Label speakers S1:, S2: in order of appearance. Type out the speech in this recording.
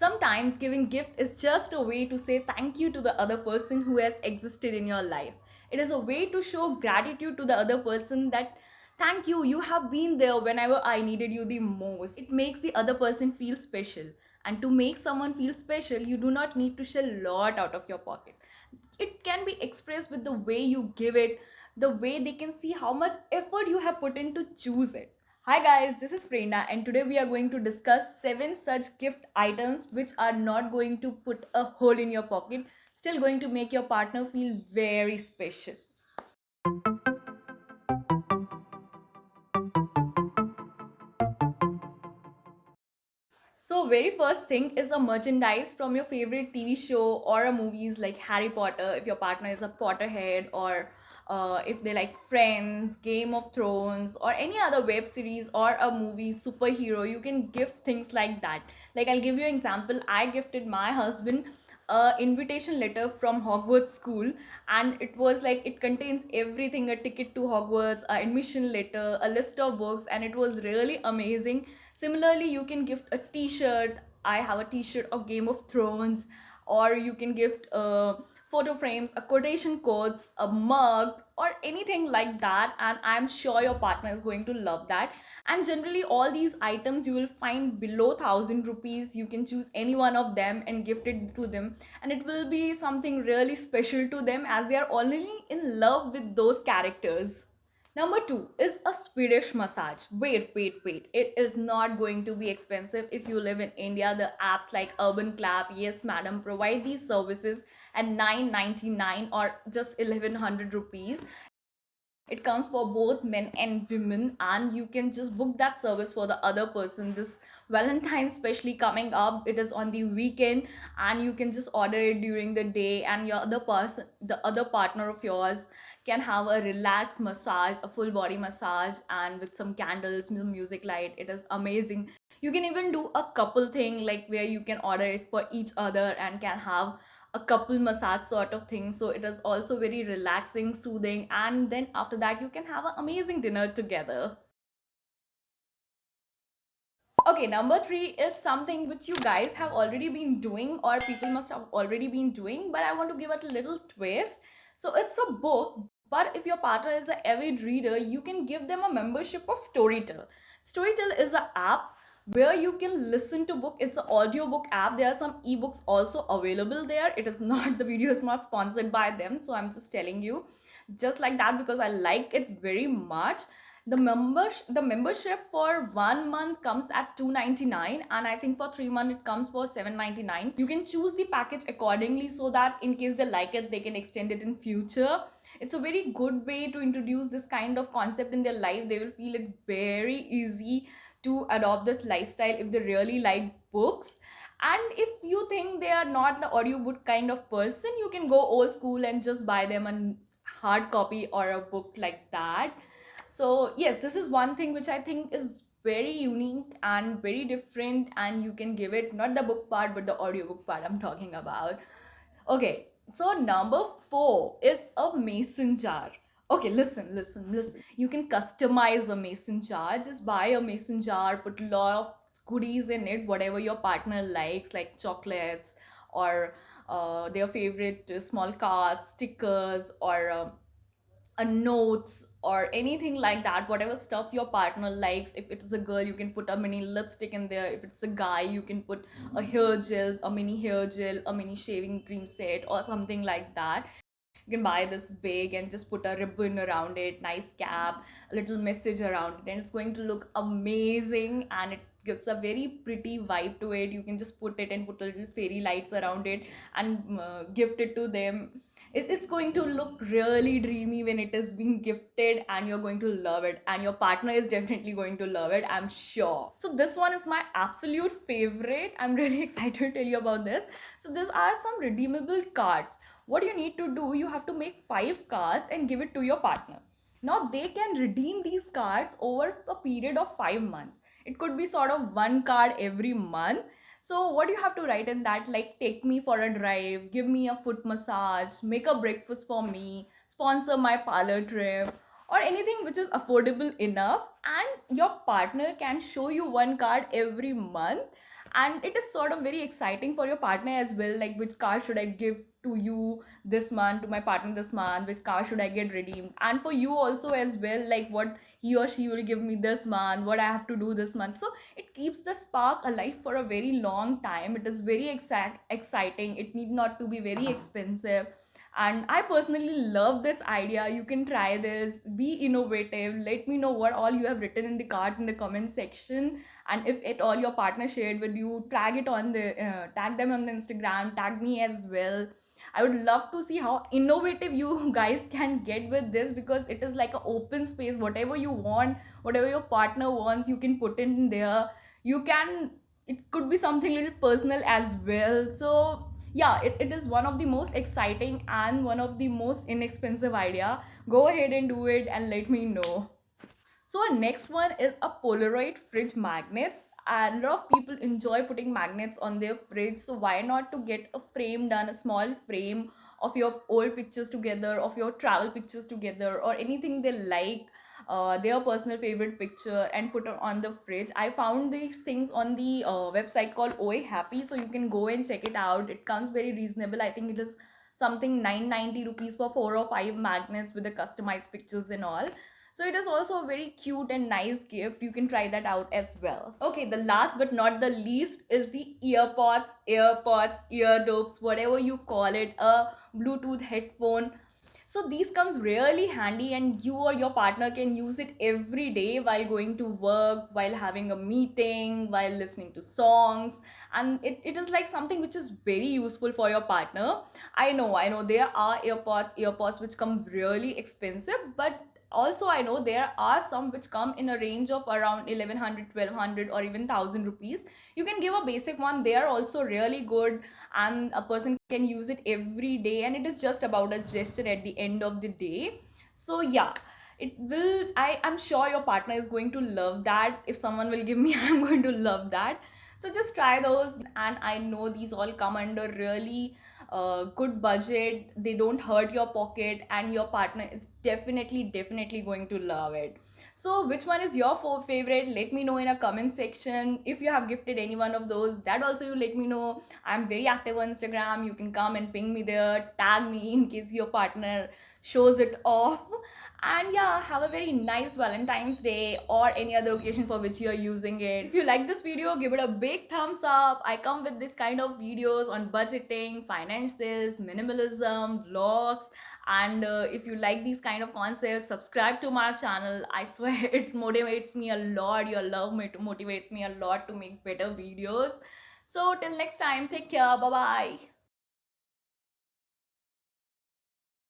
S1: Sometimes giving gift is just a way to say thank you to the other person who has existed in your life. It is a way to show gratitude to the other person that thank you, you have been there whenever I needed you the most. It makes the other person feel special. And to make someone feel special, you do not need to shell a lot out of your pocket. It can be expressed with the way you give it, the way they can see how much effort you have put in to choose it. Hi guys, this is Prerna and today we are going to discuss 7 such gift items which are not going to put a hole in your pocket, still going to make your partner feel very special. So very first thing is a merchandise from your favorite TV show or a movies like Harry Potter if your partner is a Potterhead, or if they like Friends, Game of Thrones, or any other web series or a movie superhero, you can gift things like that. Like I'll give you an example. I gifted my husband a invitation letter from Hogwarts school, and it was like it contains everything: a ticket to Hogwarts, a admission letter, a list of books, and it was really amazing. Similarly, you can gift a t-shirt. I have a t-shirt of Game of Thrones, or you can gift photo frames, a quotation quotes, a mug, or anything like that, and I'm sure your partner is going to love that. And generally all these items you will find below 1000 rupees. You can choose any one of them and gift it to them, and it will be something really special to them as they are already in love with those characters. Number two is a Swedish massage. Wait. It is not going to be expensive if you live in India. The apps like Urban Clap, Yes Madam provide these services at 999 or just 1100 rupees. It comes for both men and women, and you can just book that service for the other person. This Valentine's especially coming up, it is on the weekend, and you can just order it during the day, and your other person, the other partner of yours, can have a relaxed massage, a full body massage, and with some candles, some music light. It is amazing. You can even do a couple thing like where you can order it for each other and can have a couple massage sort of thing. So it is also very relaxing, soothing, and then after that you can have an amazing dinner together. Okay, number three is something which you guys have already been doing, or people must have already been doing, but I want to give it a little twist. So it's a book, but if your partner is an avid reader, you can give them a membership of Storytel. Storytel is an app where you can listen to book. It's an audiobook app. There are some ebooks also available there. It is not, the video is not sponsored by them, so I'm just telling you just like that because I like it very much. The membership for 1 month comes at 299, and I think for 3 months it comes for 799. You can choose the package accordingly so that in case they like it, they can extend it in future. It's a very good way to introduce this kind of concept in their life. They will feel it very easy to adopt this lifestyle if they really like books. And if you think they are not the audiobook kind of person, you can go old school and just buy them a hard copy or a book like that. So yes, this is one thing which I think is very unique and very different, and you can give it not the book part but the audiobook part I'm talking about. Okay, so number four is a mason jar. Okay, listen. You can customize a mason jar. Just buy a mason jar, put a lot of goodies in it, whatever your partner likes, like chocolates or their favorite small cards, stickers, or a notes or anything like that. Whatever stuff your partner likes. If it's a girl, you can put a mini lipstick in there. If it's a guy, you can put a hair gel, a mini hair gel, a mini shaving cream set, or something like that. You can buy this big and just put a ribbon around it, nice cap, a little message around it, and it's going to look amazing, and it gives a very pretty vibe to it. You can just put it and put a little fairy lights around it and gift it to them. It's going to look really dreamy when it is being gifted, and you're going to love it, and your partner is definitely going to love it, I'm sure. So this one is my absolute favorite. I'm really excited to tell you about this. So these are some redeemable cards. What you need to do, you have to make 5 cards and give it to your partner. Now they can redeem these cards over a period of 5 months. It could be sort of one card every month. So what do you have to write in that? Like, take me for a drive, give me a foot massage, make a breakfast for me, sponsor my parlor trip, or anything which is affordable enough. And your partner can show you one card every month, and it is sort of very exciting for your partner as well, like which car should I give to you this month, to my partner this month, which car should I get redeemed, and for you also as well, like what he or she will give me this month, what I have to do this month. So it keeps the spark alive for a very long time. It is very exciting. It need not to be very expensive, and I personally love this idea. You can try this, be innovative. Let me know what all you have written in the cards in the comment section, and if it all your partner shared with you, tag it on the tag them on the Instagram, tag me as well. I would love to see how innovative you guys can get with this, because it is like an open space. Whatever you want, whatever your partner wants, you can put in there. You can, it could be something little personal as well. So yeah, it is one of the most exciting and one of the most inexpensive idea. Go ahead and do it and let me know. So our next one is a Polaroid fridge magnets. A lot of people enjoy putting magnets on their fridge. So why not to get a frame done, a small frame of your old pictures together, of your travel pictures together, or anything they like, their personal favorite picture, and put it on the fridge. I found these things on the website called OA Happy, so you can go and check it out. It comes very reasonable. I think it is something 990 rupees for 4 or 5 magnets with the customized pictures and all. So it is also a very cute and nice gift. You can try that out as well. Okay, the last but not the least is the earpods, eardopes, whatever you call it, a Bluetooth headphone. So these comes really handy, and you or your partner can use it every day while going to work, while having a meeting, while listening to songs. And it is like something which is very useful for your partner. I know there are earpods which come really expensive, but also I know there are some which come in a range of around 1100, 1200, or even 1000 rupees. You can give a basic one. They are also really good, and a person can use it every day, and it is just about a gesture at the end of the day. So yeah, it will, I'm sure your partner is going to love that. If someone will give me, I'm going to love that. So just try those, and I know these all come under really good budget. They don't hurt your pocket, and your partner is definitely going to love it. So which one is your favorite? Let me know in a comment section. If you have gifted any one of those, that also you let me know. I'm very active on Instagram. You can come and ping me there, tag me in case your partner shows it off. And yeah, have a very nice Valentine's Day or any other occasion for which you're using it. If you like this video, give it a big thumbs up. I come with this kind of videos on budgeting, finances, minimalism, vlogs, and if you like these kind of concepts, subscribe to my channel. I swear it motivates me a lot. Your love motivates me a lot to make better videos. So till next time, take care. Bye bye.